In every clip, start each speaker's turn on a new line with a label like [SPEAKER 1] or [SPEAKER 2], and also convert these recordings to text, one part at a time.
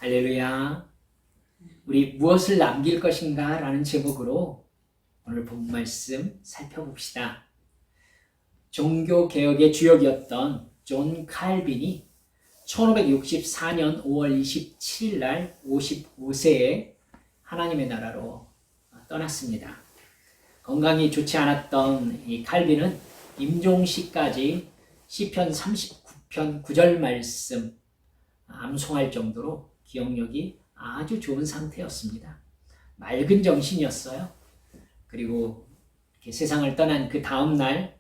[SPEAKER 1] 할렐루야. 우리 무엇을 남길 것인가? 라는 제목으로 오늘 본 말씀 살펴봅시다. 종교개혁의 주역이었던 존 칼빈이 1564년 5월 27일 날 55세에 하나님의 나라로 떠났습니다. 건강이 좋지 않았던 이 칼빈은 임종시까지 시편 39편 9절 말씀 암송할 정도로 기억력이 아주 좋은 상태였습니다. 맑은 정신이었어요. 그리고 이렇게 세상을 떠난 그 다음 날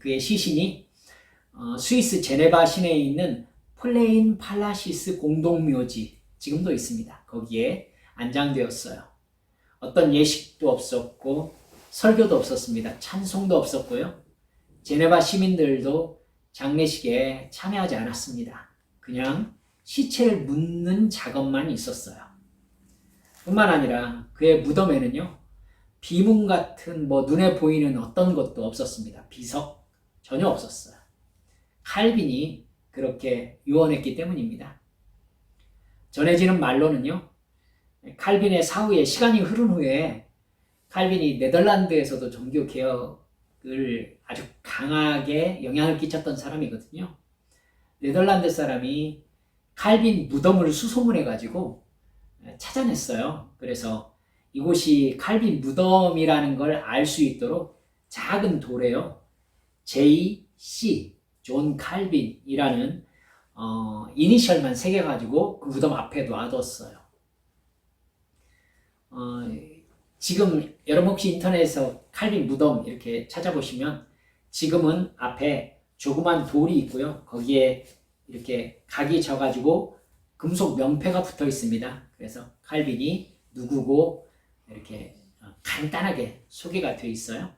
[SPEAKER 1] 그의 시신이 스위스 제네바 시내에 있는 플레인 팔라시스 공동묘지 지금도 있습니다. 거기에 안장되었어요. 어떤 예식도 없었고 설교도 없었습니다. 찬송도 없었고요. 제네바 시민들도 장례식에 참여하지 않았습니다. 그냥 시체를 묻는 작업만 있었어요. 뿐만 아니라 그의 무덤에는요, 비문 같은 눈에 보이는 어떤 것도 없었습니다. 비석 전혀 없었어요. 칼빈이 그렇게 유언했기 때문입니다. 전해지는 말로는요, 칼빈의 사후에 시간이 흐른 후에 칼빈이 네덜란드에서도 종교 개혁을 아주 강하게 영향을 끼쳤던 사람이거든요. 네덜란드 사람이 칼빈 무덤을 수소문해가지고 찾아냈어요. 그래서 이곳이 칼빈 무덤이라는 걸 알 수 있도록 작은 돌에요. JC, 존 칼빈이라는 이니셜만 새겨가지고 그 무덤 앞에 놔뒀어요. 지금 여러분 혹시 인터넷에서 칼빈 무덤 이렇게 찾아보시면 지금은 앞에 조그만 돌이 있고요. 거기에 이렇게 각이 져가지고 금속 명패가 붙어 있습니다. 그래서 칼빈이 누구고 이렇게 간단하게 소개가 되어 있어요.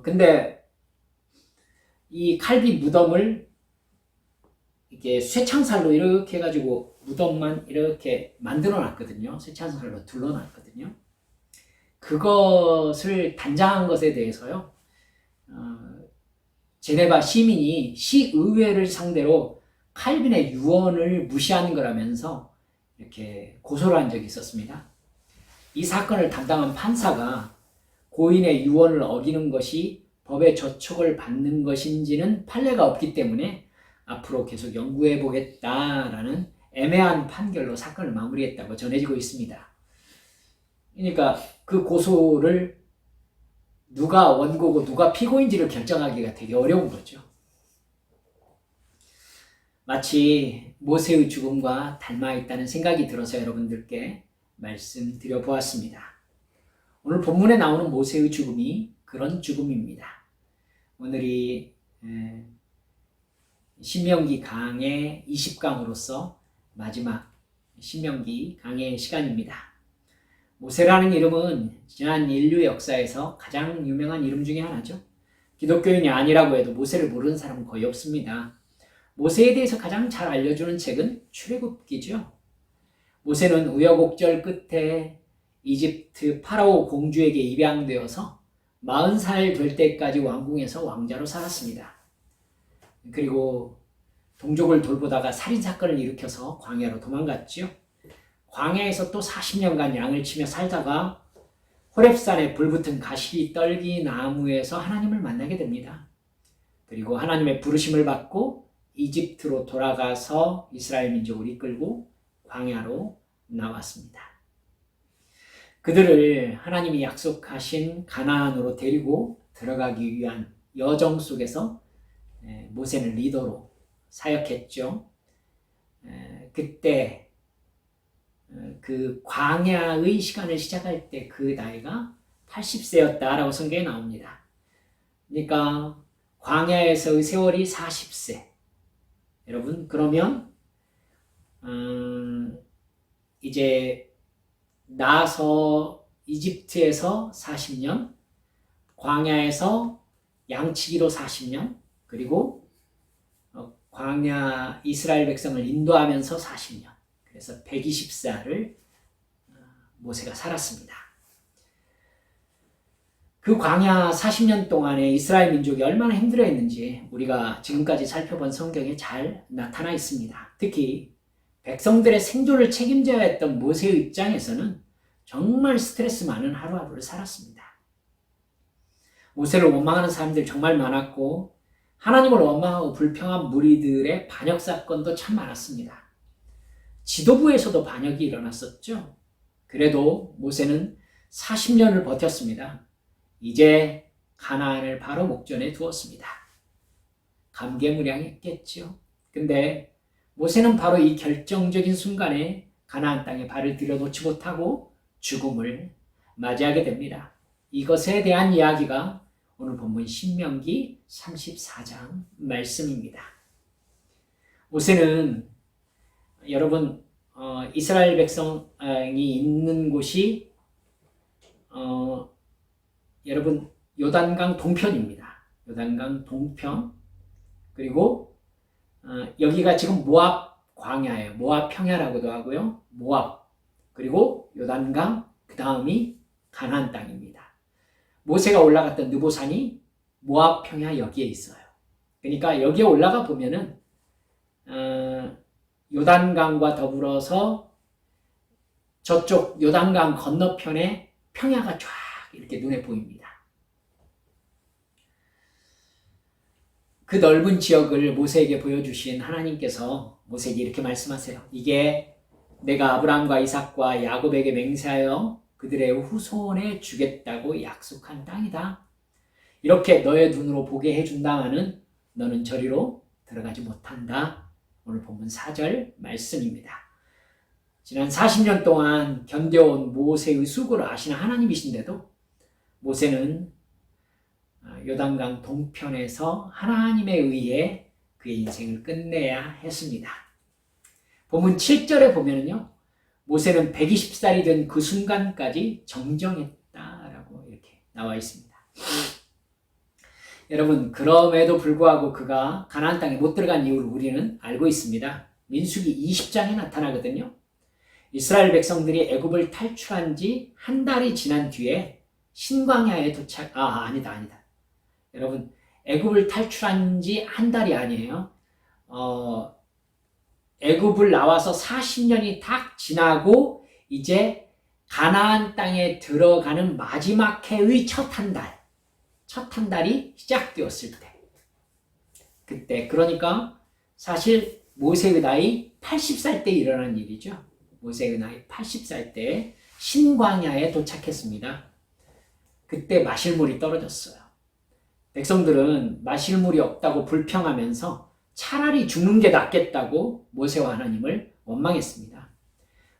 [SPEAKER 1] 근데 이 칼빈 무덤을 이렇게 쇠창살로 이렇게 해가지고 무덤만 이렇게 만들어 놨거든요. 쇠창살로 둘러놨거든요. 그것을 단장한 것에 대해서요, 제네바 시민이 시의회를 상대로 칼빈의 유언을 무시하는 거라면서 이렇게 고소를 한 적이 있었습니다. 이 사건을 담당한 판사가 고인의 유언을 어기는 것이 법의 저촉을 받는 것인지는 판례가 없기 때문에 앞으로 계속 연구해 보겠다라는 애매한 판결로 사건을 마무리했다고 전해지고 있습니다. 그러니까 그 고소를 누가 원고고 누가 피고인지를 결정하기가 되게 어려운 거죠. 마치 모세의 죽음과 닮아 있다는 생각이 들어서 여러분들께 말씀드려 보았습니다. 오늘 본문에 나오는 모세의 죽음이 그런 죽음입니다. 오늘이 신명기 강의 20강으로서 마지막 신명기 강의 시간입니다. 모세라는 이름은 지난 인류 역사에서 가장 유명한 이름 중에 하나죠. 기독교인이 아니라고 해도 모세를 모르는 사람은 거의 없습니다. 모세에 대해서 가장 잘 알려주는 책은 출애굽기죠. 모세는 우여곡절 끝에 이집트 파라오 공주에게 입양되어서 40살 될 때까지 왕궁에서 왕자로 살았습니다. 그리고 동족을 돌보다가 살인사건을 일으켜서 광야로 도망갔죠. 광야에서 또 40년간 양을 치며 살다가 호렙산에 불붙은 가시기 떨기 나무에서 하나님을 만나게 됩니다. 그리고 하나님의 부르심을 받고 이집트로 돌아가서 이스라엘 민족을 이끌고 광야로 나왔습니다. 그들을 하나님이 약속하신 가나안으로 데리고 들어가기 위한 여정 속에서 모세는 리더로 사역했죠. 그때 그 광야의 시간을 시작할 때 그 나이가 80세였다라고 성경에 나옵니다. 그러니까 광야에서의 세월이 40세. 여러분, 그러면 이제 나서 이집트에서 40년, 광야에서 양치기로 40년, 그리고 광야 이스라엘 백성을 인도하면서 40년. 그래서 120살을 모세가 살았습니다. 그 광야 40년 동안에 이스라엘 민족이 얼마나 힘들어했는지 우리가 지금까지 살펴본 성경에 잘 나타나 있습니다. 특히 백성들의 생존을 책임져야 했던 모세의 입장에서는 정말 스트레스 많은 하루하루를 살았습니다. 모세를 원망하는 사람들 정말 많았고 하나님을 원망하고 불평한 무리들의 반역 사건도 참 많았습니다. 지도부에서도 반역이 일어났었죠. 그래도 모세는 40년을 버텼습니다. 이제 가나안을 바로 목전에 두었습니다. 감개무량했겠죠. 근데 모세는 바로 이 결정적인 순간에 가나안 땅에 발을 들여놓지 못하고 죽음을 맞이하게 됩니다. 이것에 대한 이야기가 오늘 본문 신명기 34장 말씀입니다. 모세는 여러분 이스라엘 백성이 있는 곳이 여러분 요단강 동편입니다. 요단강 동편 그리고 여기가 지금 모압 광야예요. 모압 평야라고도 하고요. 모압 그리고 요단강 그 다음이 가나안 땅입니다. 모세가 올라갔던 느보산이 모압 평야 여기에 있어요. 그러니까 여기에 올라가 보면은 요단강과 더불어서 저쪽 요단강 건너편에 평야가 쫙 이렇게 눈에 보입니다. 그 넓은 지역을 모세에게 보여주신 하나님께서 모세에게 이렇게 말씀하세요. 이게 내가 아브라함과 이삭과 야곱에게 맹세하여 그들의 후손에 주겠다고 약속한 땅이다. 이렇게 너의 눈으로 보게 해준다마는 너는 저리로 들어가지 못한다. 오늘 본문 4절 말씀입니다. 지난 40년 동안 견뎌온 모세의 수고를 아시는 하나님이신데도 모세는 요단강 동편에서 하나님에 의해 그의 인생을 끝내야 했습니다. 본문 7절에 보면은요, 모세는 120살이 된 그 순간까지 정정했다라고 이렇게 나와 있습니다. 여러분, 그럼에도 불구하고 그가 가나안 땅에 못 들어간 이유를 우리는 알고 있습니다. 민수기 20장에 나타나거든요. 이스라엘 백성들이 애굽을 탈출한 지 한 달이 지난 뒤에 신광야에 도착, 아니다. 여러분, 애굽을 탈출한 지 한 달이 아니에요. 애굽을 나와서 40년이 딱 지나고 이제 가나안 땅에 들어가는 마지막 해의 첫 한 달이 시작되었을 때, 그때 그러니까 사실 모세의 나이 80살 때 일어난 일이죠. 모세의 나이 80살 때 신광야에 도착했습니다. 그때 마실 물이 떨어졌어요. 백성들은 마실 물이 없다고 불평하면서 차라리 죽는 게 낫겠다고 모세와 하나님을 원망했습니다.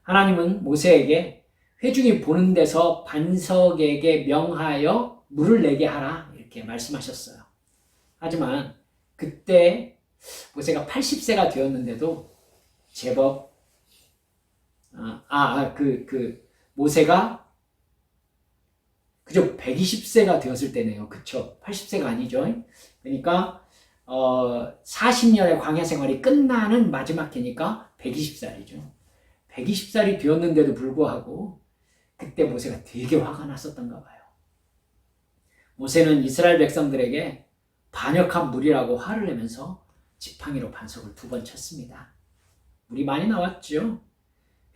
[SPEAKER 1] 하나님은 모세에게 회중이 보는 데서 반석에게 명하여 물을 내게 하라 이렇게 말씀하셨어요. 하지만 그때 모세가 80세가 되었는데도 제법 모세가 그저 120세가 되었을 때네요. 그쵸? 80세가 아니죠. 그러니까 40년의 광야 생활이 끝나는 마지막 해니까 120살이죠. 120살이 되었는데도 불구하고 그때 모세가 되게 화가 났었던가 봐요. 모세는 이스라엘 백성들에게 반역한 무리라고 화를 내면서 지팡이로 반석을 2번 쳤습니다. 물이 많이 나왔죠.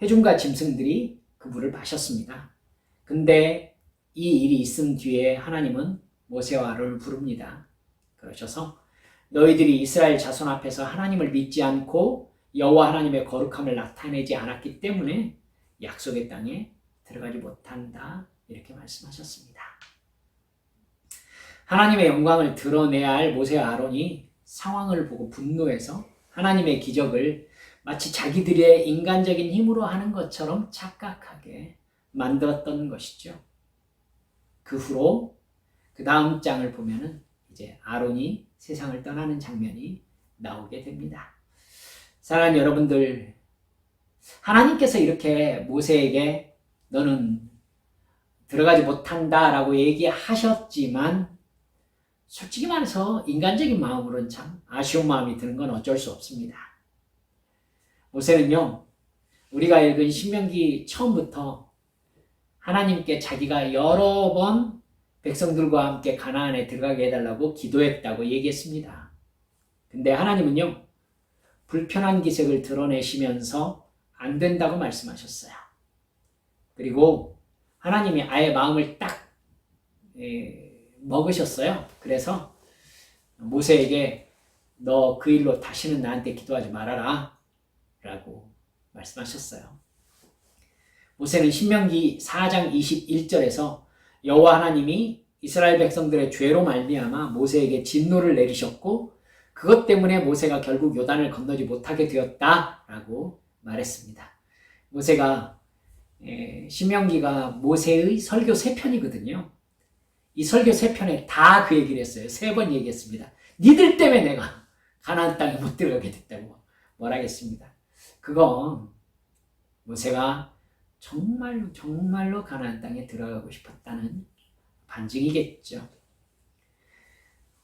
[SPEAKER 1] 회중과 짐승들이 그 물을 마셨습니다. 근데 이 일이 있은 뒤에 하나님은 모세와 아론을 부릅니다. 그러셔서 너희들이 이스라엘 자손 앞에서 하나님을 믿지 않고 여호와 하나님의 거룩함을 나타내지 않았기 때문에 약속의 땅에 들어가지 못한다. 이렇게 말씀하셨습니다. 하나님의 영광을 드러내야 할 모세와 아론이 상황을 보고 분노해서 하나님의 기적을 마치 자기들의 인간적인 힘으로 하는 것처럼 착각하게 만들었던 것이죠. 그 후로 그 다음 장을 보면은 이제 아론이 세상을 떠나는 장면이 나오게 됩니다. 사랑하는 여러분들, 하나님께서 이렇게 모세에게 너는 들어가지 못한다라고 얘기하셨지만 솔직히 말해서 인간적인 마음으로는 참 아쉬운 마음이 드는 건 어쩔 수 없습니다. 모세는요, 우리가 읽은 신명기 처음부터 하나님께 자기가 여러 번 백성들과 함께 가나안에 들어가게 해달라고 기도했다고 얘기했습니다. 근데 하나님은요, 불편한 기색을 드러내시면서 안 된다고 말씀하셨어요. 그리고 하나님이 아예 마음을 딱 먹으셨어요. 그래서 모세에게 너 그 일로 다시는 나한테 기도하지 말아라 라고 말씀하셨어요. 모세는 신명기 4장 21절에서 여호와 하나님이 이스라엘 백성들의 죄로 말미암아 모세에게 진노를 내리셨고 그것 때문에 모세가 결국 요단을 건너지 못하게 되었다라고 말했습니다. 모세가 신명기가 모세의 설교 3편이거든요. 이 설교 3편에 다 그 얘기를 했어요. 3번 얘기했습니다. 니들 때문에 내가 가나안 땅에 못 들어가게 됐다고 말하겠습니다. 그건 모세가 정말로 가나안 땅에 들어가고 싶었다는 반증이겠죠.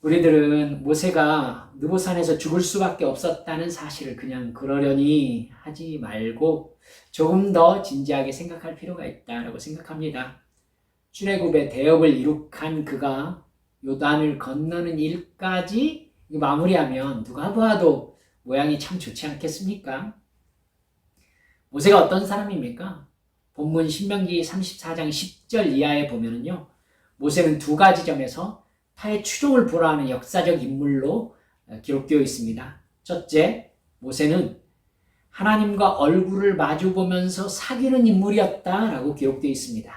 [SPEAKER 1] 우리들은 모세가 느보산에서 죽을 수밖에 없었다는 사실을 그냥 그러려니 하지 말고 조금 더 진지하게 생각할 필요가 있다고 생각합니다. 출애굽의 대업을 이룩한 그가 요단을 건너는 일까지 마무리하면 누가 봐도 모양이 참 좋지 않겠습니까? 모세가 어떤 사람입니까? 본문 신명기 34장 10절 이하에 보면은요, 모세는 2가지 점에서 타의 추종을 보라하는 역사적 인물로 기록되어 있습니다. 첫째, 모세는 하나님과 얼굴을 마주보면서 사귀는 인물이었다라고 기록되어 있습니다.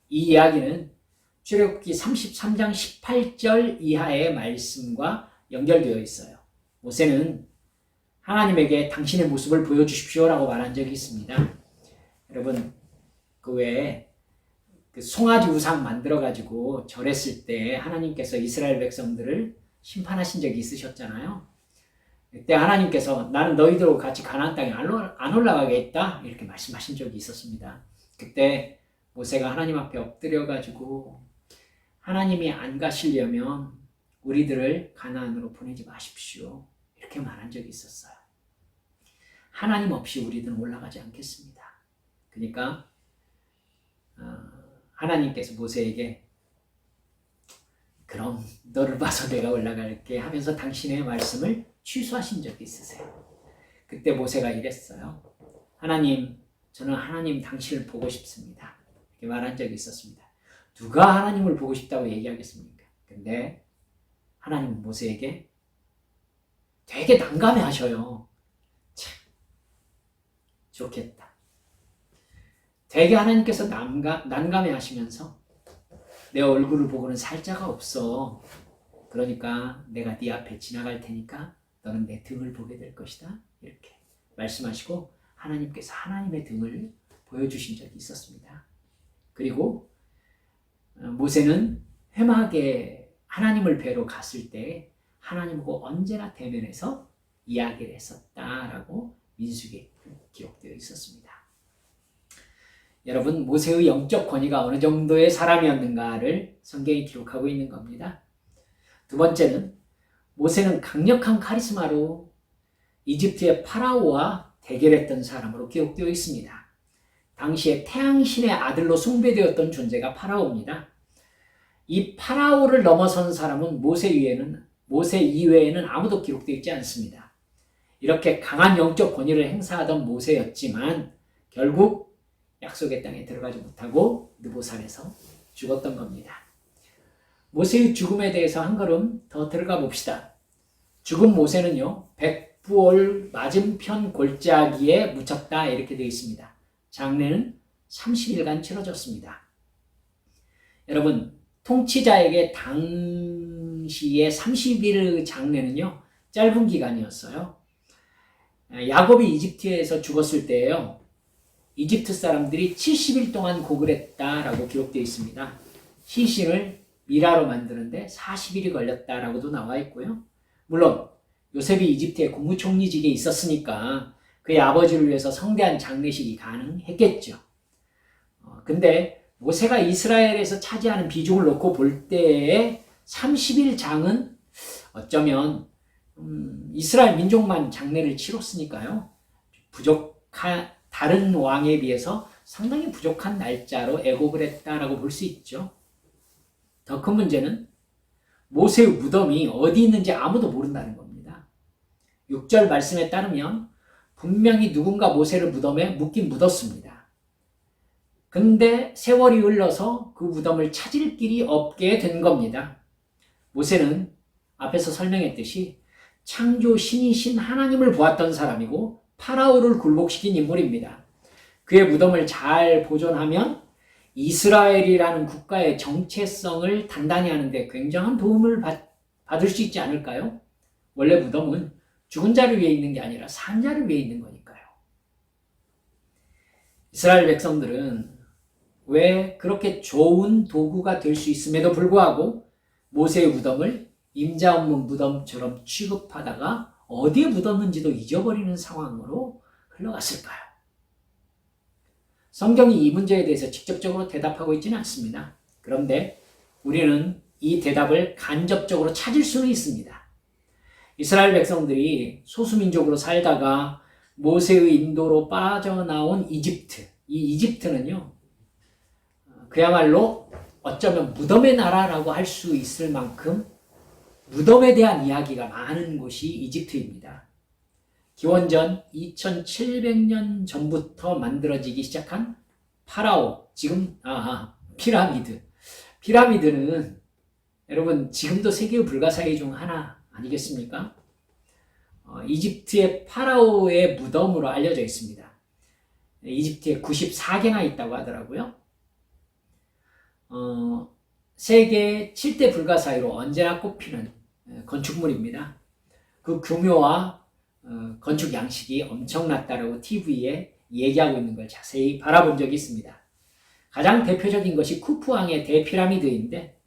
[SPEAKER 1] 이 이야기는 출애굽기 33장 18절 이하의 말씀과 연결되어 있어요. 모세는 하나님에게 당신의 모습을 보여주십시오라고 말한 적이 있습니다. 여러분, 그 외에 그 송아지 우상 만들어가지고 절했을 때 하나님께서 이스라엘 백성들을 심판하신 적이 있으셨잖아요. 그때 하나님께서 나는 너희들하고 같이 가나안 땅에 안 올라가겠다 이렇게 말씀하신 적이 있었습니다. 그때 모세가 하나님 앞에 엎드려가지고 하나님이 안 가시려면 우리들을 가나안으로 보내지 마십시오 이렇게 말한 적이 있었어요. 하나님 없이 우리들은 올라가지 않겠습니다. 그러니까 하나님께서 모세에게 그럼 너를 봐서 내가 올라갈게 하면서 당신의 말씀을 취소하신 적이 있으세요. 그때 모세가 이랬어요. 하나님, 저는 하나님 당신을 보고 싶습니다. 이렇게 말한 적이 있었습니다. 누가 하나님을 보고 싶다고 얘기하겠습니까? 근데 하나님은 모세에게 되게 난감해 하셔요. 참, 좋겠다. 되게 하나님께서 난감해 하시면서 내 얼굴을 보고는 살 자가 없어. 그러니까 내가 네 앞에 지나갈 테니까 너는 내 등을 보게 될 것이다. 이렇게 말씀하시고 하나님께서 하나님의 등을 보여주신 적이 있었습니다. 그리고 모세는 회막에 하나님을 뵈러 갔을 때 하나님하고 언제나 대면해서 이야기를 했었다라고 민수기에 기록되어 있었습니다. 여러분, 모세의 영적 권위가 어느 정도의 사람이었는가를 성경이 기록하고 있는 겁니다. 두 번째는 모세는 강력한 카리스마로 이집트의 파라오와 대결했던 사람으로 기록되어 있습니다. 당시에 태양신의 아들로 숭배되었던 존재가 파라오입니다. 이 파라오를 넘어선 사람은 모세 이외에는 아무도 기록되어 있지 않습니다. 이렇게 강한 영적 권위를 행사하던 모세였지만 결국 약속의 땅에 들어가지 못하고 느보산에서 죽었던 겁니다. 모세의 죽음에 대해서 한 걸음 더 들어가 봅시다. 죽은 모세는요, 백부올 맞은편 골짜기에 묻혔다 이렇게 되어 있습니다. 장례는 30일간 치러졌습니다. 여러분, 통치자에게 당시의 30일의 장례는요, 짧은 기간이었어요. 야곱이 이집트에서 죽었을 때예요. 이집트 사람들이 70일 동안 고글했다라고 기록되어 있습니다. 시신을 미라로 만드는데 40일이 걸렸다라고도 나와 있고요. 물론 요셉이 이집트의 국무총리직에 있었으니까 그의 아버지를 위해서 성대한 장례식이 가능했겠죠. 근데 모세가 이스라엘에서 차지하는 비중을 놓고 볼 때의 30일 장은 어쩌면 이스라엘 민족만 장례를 치렀으니까요. 다른 왕에 비해서 상당히 부족한 날짜로 애곡을 했다라고 볼 수 있죠. 더 큰 문제는 모세의 무덤이 어디 있는지 아무도 모른다는 겁니다. 6절 말씀에 따르면 분명히 누군가 모세를 무덤에 묻긴 묻었습니다. 근데 세월이 흘러서 그 무덤을 찾을 길이 없게 된 겁니다. 모세는 앞에서 설명했듯이 창조 신이신 하나님을 보았던 사람이고 파라오를 굴복시킨 인물입니다. 그의 무덤을 잘 보존하면 이스라엘이라는 국가의 정체성을 단단히 하는데 굉장한 도움을 받을 수 있지 않을까요? 원래 무덤은 죽은 자를 위해 있는 게 아니라 산 자를 위해 있는 거니까요. 이스라엘 백성들은 왜 그렇게 좋은 도구가 될 수 있음에도 불구하고 모세의 무덤을 임자 없는 무덤처럼 취급하다가 어디에 묻었는지도 잊어버리는 상황으로 흘러갔을까요? 성경이 이 문제에 대해서 직접적으로 대답하고 있지는 않습니다. 그런데 우리는 이 대답을 간접적으로 찾을 수는 있습니다. 이스라엘 백성들이 소수민족으로 살다가 모세의 인도로 빠져나온 이집트, 이 이집트는요, 그야말로 어쩌면 무덤의 나라라고 할 수 있을 만큼 무덤에 대한 이야기가 많은 곳이 이집트입니다. 기원전 2700년 전부터 만들어지기 시작한 파라오, 지금 피라미드. 피라미드는 여러분 지금도 세계의 불가사의 중 하나 아니겠습니까? 이집트의 파라오의 무덤으로 알려져 있습니다. 이집트에 94개나 있다고 하더라고요. 세계 7대 불가사의로 언제나 꼽히는 건축물입니다. 그 규모와 건축 양식이 엄청났다라고 TV에 얘기하고 있는 걸 자세히 바라본 적이 있습니다. 가장 대표적인 것이 쿠프왕의 대피라미드인데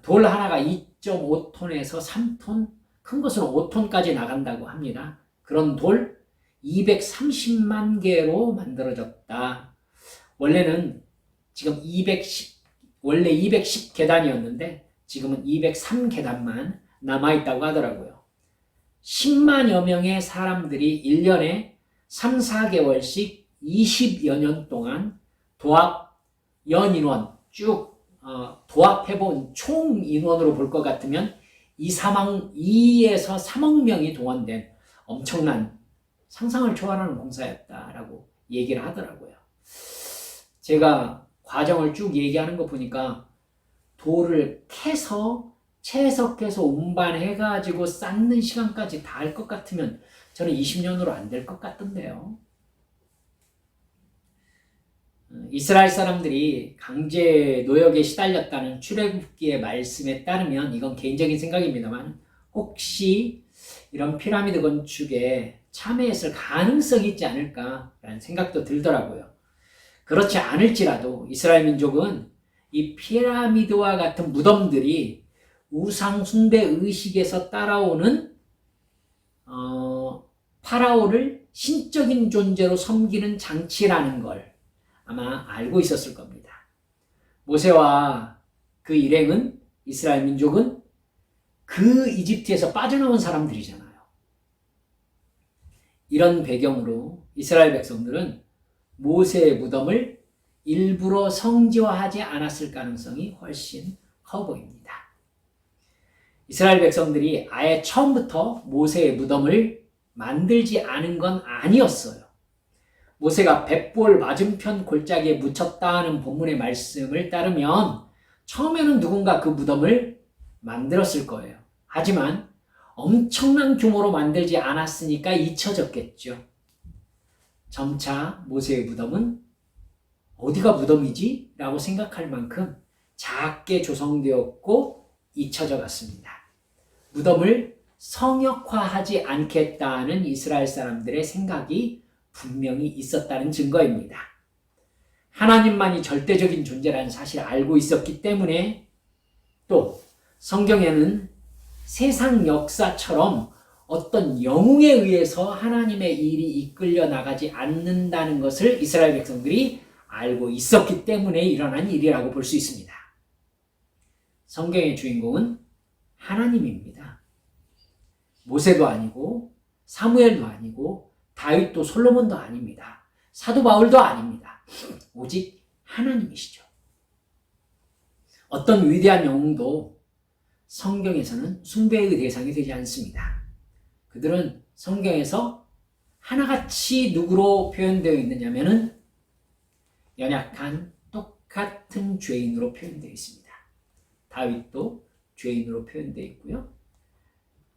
[SPEAKER 1] 돌 하나가 2.5톤에서 3톤, 큰 것은 5톤까지 나간다고 합니다. 그런 돌 230만 개로 만들어졌다. 원래는 지금 원래 210계단이었는데 지금은 203계단만 남아있다고 하더라고요. 10만여 명의 사람들이 1년에 3, 4개월씩 20여 년 동안 연인원 쭉 도합해본 총 인원으로 볼 것 같으면 2에서 3억 명이 동원된 엄청난 상상을 초월하는 공사였다라고 얘기를 하더라고요. 제가 과정을 쭉 얘기하는 거 보니까 돌을 캐서 채석해서 운반해가지고 쌓는 시간까지 다 할 것 같으면 저는 20년으로 안 될 것 같던데요. 이스라엘 사람들이 강제 노역에 시달렸다는 출애굽기의 말씀에 따르면 이건 개인적인 생각입니다만 혹시 이런 피라미드 건축에 참여했을 가능성이 있지 않을까라는 생각도 들더라고요. 그렇지 않을지라도 이스라엘 민족은 이 피라미드와 같은 무덤들이 우상 숭배 의식에서 따라오는 파라오를 신적인 존재로 섬기는 장치라는 걸 아마 알고 있었을 겁니다. 모세와 그 일행은 이스라엘 민족은 그 이집트에서 빠져나온 사람들이잖아요. 이런 배경으로 이스라엘 백성들은 모세의 무덤을 일부러 성지화하지 않았을 가능성이 훨씬 커 보입니다. 이스라엘 백성들이 아예 처음부터 모세의 무덤을 만들지 않은 건 아니었어요. 모세가 벳볼 맞은편 골짜기에 묻혔다는 본문의 말씀을 따르면 처음에는 누군가 그 무덤을 만들었을 거예요. 하지만 엄청난 규모로 만들지 않았으니까 잊혀졌겠죠. 점차 모세의 무덤은 어디가 무덤이지? 라고 생각할 만큼 작게 조성되었고 잊혀져 갔습니다. 무덤을 성역화하지 않겠다는 이스라엘 사람들의 생각이 분명히 있었다는 증거입니다. 하나님만이 절대적인 존재라는 사실을 알고 있었기 때문에 또 성경에는 세상 역사처럼 어떤 영웅에 의해서 하나님의 일이 이끌려 나가지 않는다는 것을 이스라엘 백성들이 알고 있었기 때문에 일어난 일이라고 볼 수 있습니다. 성경의 주인공은 하나님입니다. 모세도 아니고 사무엘도 아니고 다윗도 솔로몬도 아닙니다. 사도 바울도 아닙니다. 오직 하나님이시죠. 어떤 위대한 영웅도 성경에서는 숭배의 대상이 되지 않습니다. 그들은 성경에서 하나같이 누구로 표현되어 있느냐면은 연약한 똑같은 죄인으로 표현되어 있습니다. 다윗도 죄인으로 표현되어 있고요.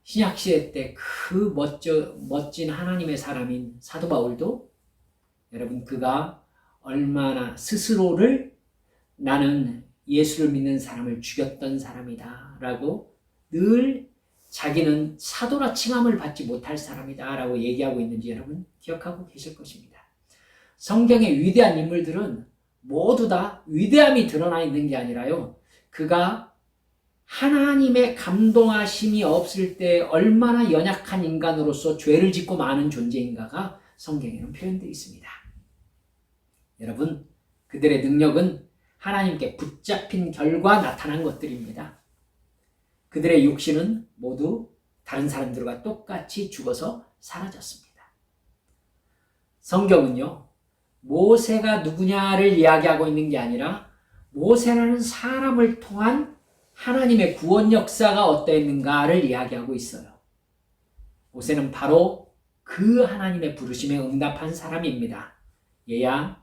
[SPEAKER 1] 신약시대 때 그 멋진 하나님의 사람인 사도 바울도 여러분 그가 얼마나 스스로를 나는 예수를 믿는 사람을 죽였던 사람이다 라고 늘 자기는 사도라 칭함을 받지 못할 사람이다 라고 얘기하고 있는지 여러분 기억하고 계실 것입니다. 성경의 위대한 인물들은 모두 다 위대함이 드러나 있는 게 아니라요. 그가 하나님의 감동하심이 없을 때 얼마나 연약한 인간으로서 죄를 짓고 마는 존재인가가 성경에는 표현되어 있습니다. 여러분, 그들의 능력은 하나님께 붙잡힌 결과 나타난 것들입니다. 그들의 육신은 모두 다른 사람들과 똑같이 죽어서 사라졌습니다. 성경은요, 모세가 누구냐를 이야기하고 있는 게 아니라 모세라는 사람을 통한 하나님의 구원 역사가 어떠했는가를 이야기하고 있어요. 모세는 바로 그 하나님의 부르심에 응답한 사람입니다. 얘야,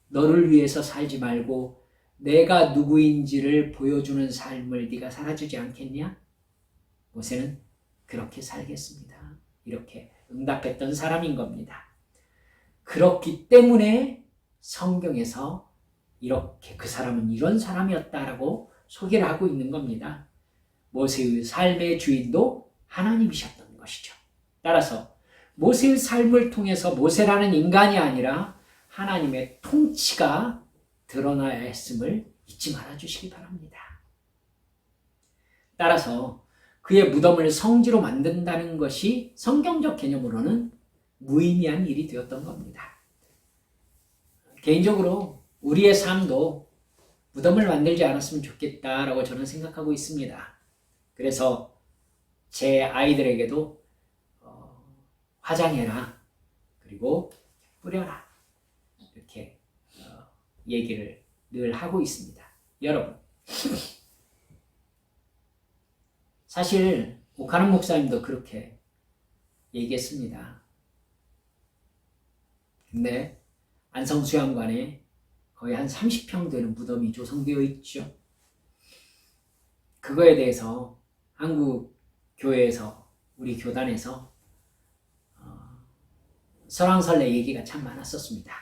[SPEAKER 1] 너를 위해서 살지 말고 내가 누구인지를 보여주는 삶을 네가 살아주지 않겠냐? 모세는 그렇게 살겠습니다. 이렇게 응답했던 사람인 겁니다. 그렇기 때문에 성경에서 이렇게 그 사람은 이런 사람이었다라고 소개를 하고 있는 겁니다. 모세의 삶의 주인도 하나님이셨던 것이죠. 따라서 모세의 삶을 통해서 모세라는 인간이 아니라 하나님의 통치가 드러나야 했음을 잊지 말아주시기 바랍니다. 따라서 그의 무덤을 성지로 만든다는 것이 성경적 개념으로는 무의미한 일이 되었던 겁니다. 개인적으로 우리의 삶도 무덤을 만들지 않았으면 좋겠다라고 저는 생각하고 있습니다. 그래서 제 아이들에게도 화장해라, 그리고 뿌려라, 이렇게 얘기를 늘 하고 있습니다. 여러분, 사실 오카는 목사님도 그렇게 얘기했습니다. 근데 안성수양관에 거의 한 30평 되는 무덤이 조성되어 있죠. 그거에 대해서 한국 교회에서, 우리 교단에서 설왕설래 얘기가 참 많았었습니다.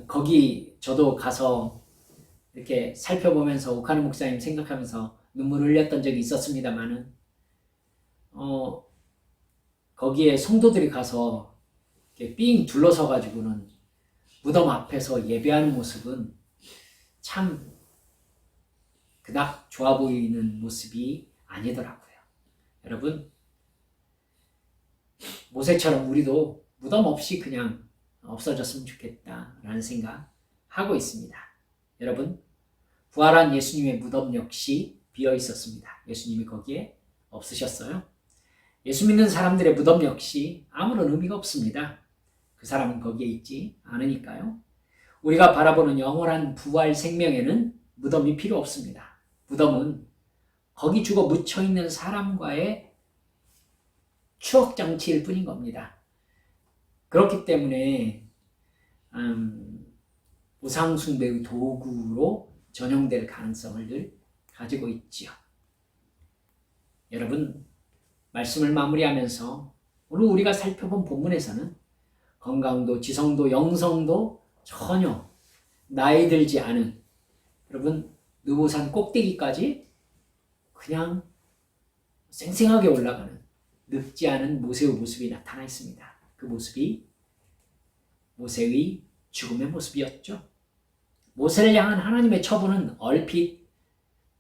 [SPEAKER 1] 거기 저도 가서 이렇게 살펴보면서 오카는 목사님 생각하면서 눈물을 흘렸던 적이 있었습니다만은 거기에 성도들이 가서 이렇게 삥 둘러서 가지고는 무덤 앞에서 예배하는 모습은 참 그닥 좋아 보이는 모습이 아니더라고요. 여러분, 모세처럼 우리도 무덤 없이 그냥 없어졌으면 좋겠다라는 생각하고 있습니다. 여러분, 부활한 예수님의 무덤 역시 비어 있었습니다. 예수님이 거기에 없으셨어요. 예수 믿는 사람들의 무덤 역시 아무런 의미가 없습니다. 그 사람은 거기에 있지 않으니까요. 우리가 바라보는 영원한 부활 생명에는 무덤이 필요 없습니다. 무덤은 거기 죽어 묻혀있는 사람과의 추억장치일 뿐인 겁니다. 그렇기 때문에 우상숭배의 도구로 전용될 가능성을 늘 가지고 있지요. 여러분, 말씀을 마무리하면서 오늘 우리가 살펴본 본문에서는 건강도, 지성도, 영성도 전혀 나이 들지 않은, 여러분, 느보산 꼭대기까지 그냥 쌩쌩하게 올라가는 늙지 않은 모세의 모습이 나타나 있습니다. 그 모습이 모세의 죽음의 모습이었죠. 모세를 향한 하나님의 처분은 얼핏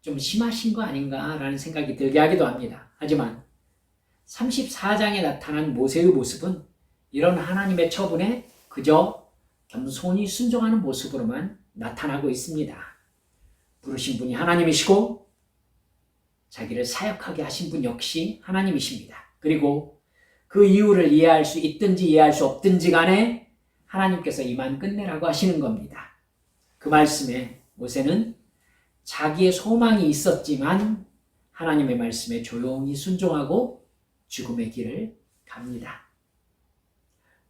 [SPEAKER 1] 좀 심하신 거 아닌가라는 생각이 들게 하기도 합니다. 하지만 34장에 나타난 모세의 모습은 이런 하나님의 처분에 그저 겸손히 순종하는 모습으로만 나타나고 있습니다. 부르신 분이 하나님이시고 자기를 사역하게 하신 분 역시 하나님이십니다. 그리고 그 이유를 이해할 수 있든지 이해할 수 없든지 간에 하나님께서 이만 끝내라고 하시는 겁니다. 그 말씀에 모세는 자기의 소망이 있었지만 하나님의 말씀에 조용히 순종하고 죽음의 길을 갑니다.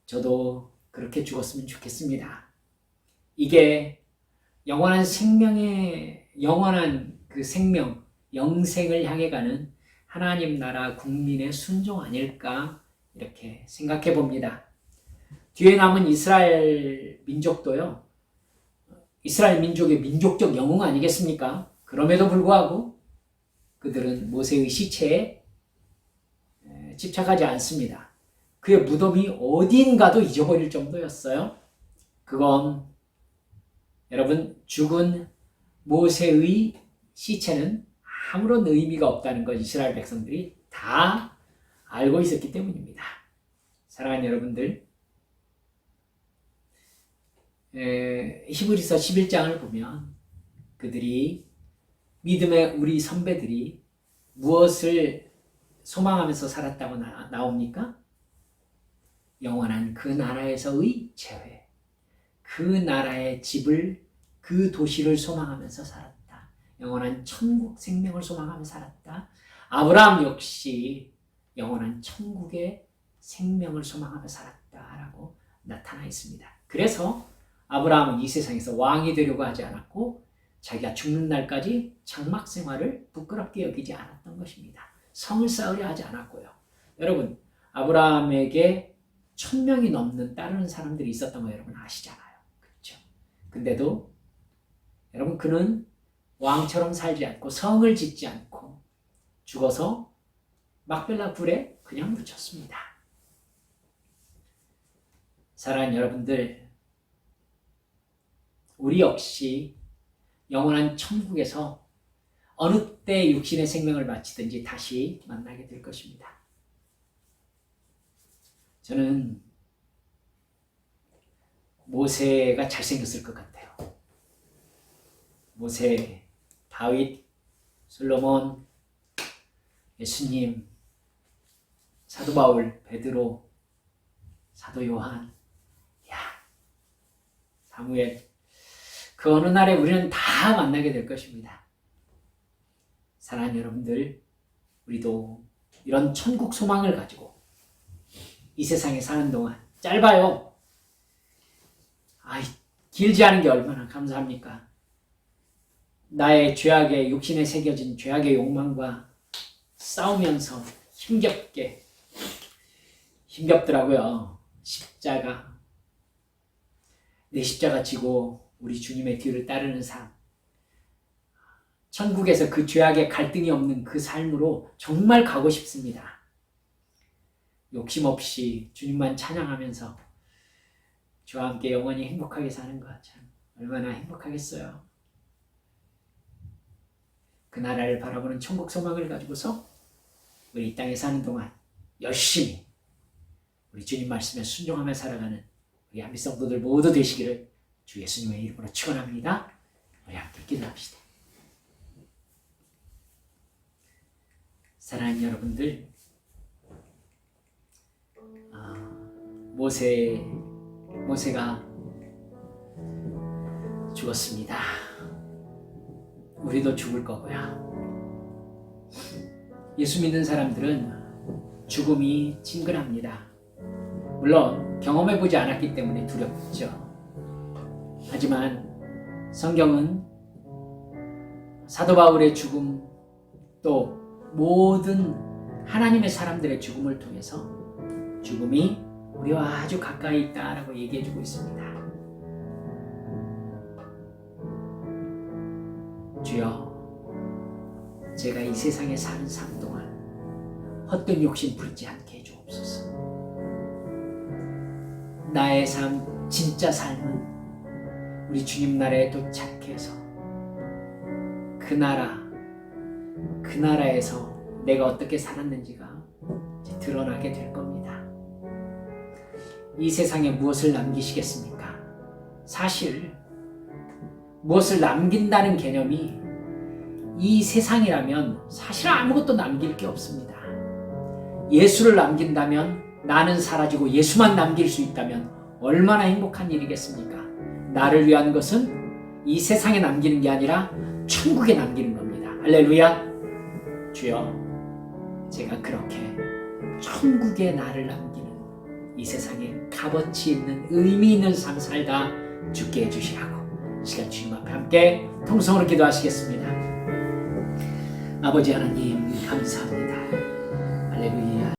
[SPEAKER 1] 저도 그렇게 죽었으면 좋겠습니다. 이게 영원한 생명의 영원한 그 생명, 영생을 향해 가는 하나님 나라 국민의 순종 아닐까 이렇게 생각해 봅니다. 뒤에 남은 이스라엘 민족도요. 이스라엘 민족의 민족적 영웅 아니겠습니까? 그럼에도 불구하고 그들은 모세의 시체에 집착하지 않습니다. 그의 무덤이 어딘가도 잊어버릴 정도였어요. 그건 여러분 죽은 모세의 시체는 아무런 의미가 없다는 것 이스라엘 백성들이 다 알고 있었기 때문입니다. 사랑하는 여러분들, 히브리서 11장을 보면 그들이 믿음의 우리 선배들이 무엇을 소망하면서 살았다고 나옵니까? 영원한 그 나라에서의 재회, 그 나라의 집을, 그 도시를 소망하면서 살았다. 영원한 천국 생명을 소망하며 살았다. 아브라함 역시 영원한 천국의 생명을 소망하며 살았다라고 나타나 있습니다. 그래서 아브라함은 이 세상에서 왕이 되려고 하지 않았고 자기가 죽는 날까지 장막 생활을 부끄럽게 여기지 않았던 것입니다. 성을 쌓으려 하지 않았고요. 여러분, 아브라함에게 1000명이 넘는 따르는 사람들이 있었던 거 여러분 아시잖아요. 그렇죠? 근데도 여러분 그는 왕처럼 살지 않고 성을 짓지 않고 죽어서 막벨라 굴에 그냥 묻혔습니다. 사랑하는 여러분들, 우리 역시 영원한 천국에서 어느 때 육신의 생명을 마치든지 다시 만나게 될 것입니다. 저는 모세가 잘생겼을 것 같아요. 모세, 다윗, 솔로몬, 예수님, 사도 바울, 베드로, 사도 요한, 사무엘, 그 어느 날에 우리는 다 만나게 될 것입니다. 사랑하는 여러분들, 우리도 이런 천국 소망을 가지고 이 세상에 사는 동안, 짧아요. 길지 않은 게 얼마나 감사합니까? 나의 죄악에, 육신에 새겨진 죄악의 욕망과 싸우면서 힘겹더라고요. 십자가, 내 십자가 지고 우리 주님의 뒤를 따르는 삶, 천국에서 그 죄악의 갈등이 없는 그 삶으로 정말 가고 싶습니다. 욕심 없이 주님만 찬양하면서 주와 함께 영원히 행복하게 사는 것 참 얼마나 행복하겠어요. 그 나라를 바라보는 천국 소망을 가지고서 우리 이 땅에 사는 동안 열심히 우리 주님 말씀에 순종하며 살아가는 우리 한빛 성도들 모두 되시기를 주 예수님의 이름으로 축원합니다. 우리 함께 기도합시다. 사랑하는 여러분들, 모세가 죽었습니다. 우리도 죽을 거고요. 예수 믿는 사람들은 죽음이 친근합니다. 물론 경험해보지 않았기 때문에 두렵죠. 하지만 성경은 사도 바울의 죽음, 또 모든 하나님의 사람들의 죽음을 통해서 죽음이 우리와 아주 가까이 있다라고 얘기해주고 있습니다. 주여, 제가 이 세상에 사는 삶 동안 헛된 욕심 부리지 않게 해주옵소서. 나의 삶, 진짜 삶은 우리 주님 나라에 도착해서 그 나라에서 내가 어떻게 살았는지가 이제 드러나게 될 겁니다. 이 세상에 무엇을 남기시겠습니까? 사실 무엇을 남긴다는 개념이 이 세상이라면 사실 아무것도 남길 게 없습니다. 예수를 남긴다면, 나는 사라지고 예수만 남길 수 있다면 얼마나 행복한 일이겠습니까? 나를 위한 것은 이 세상에 남기는 게 아니라 천국에 남기는 겁니다. 할렐루야. 주여, 제가 그렇게 천국에 나를 남기는 이 세상에 값어치 있는 의미 있는 삶 살다 죽게 해주시라고 시간 주님 앞에 함께 통성으로 기도하시겠습니다. 아버지 하나님 감사합니다.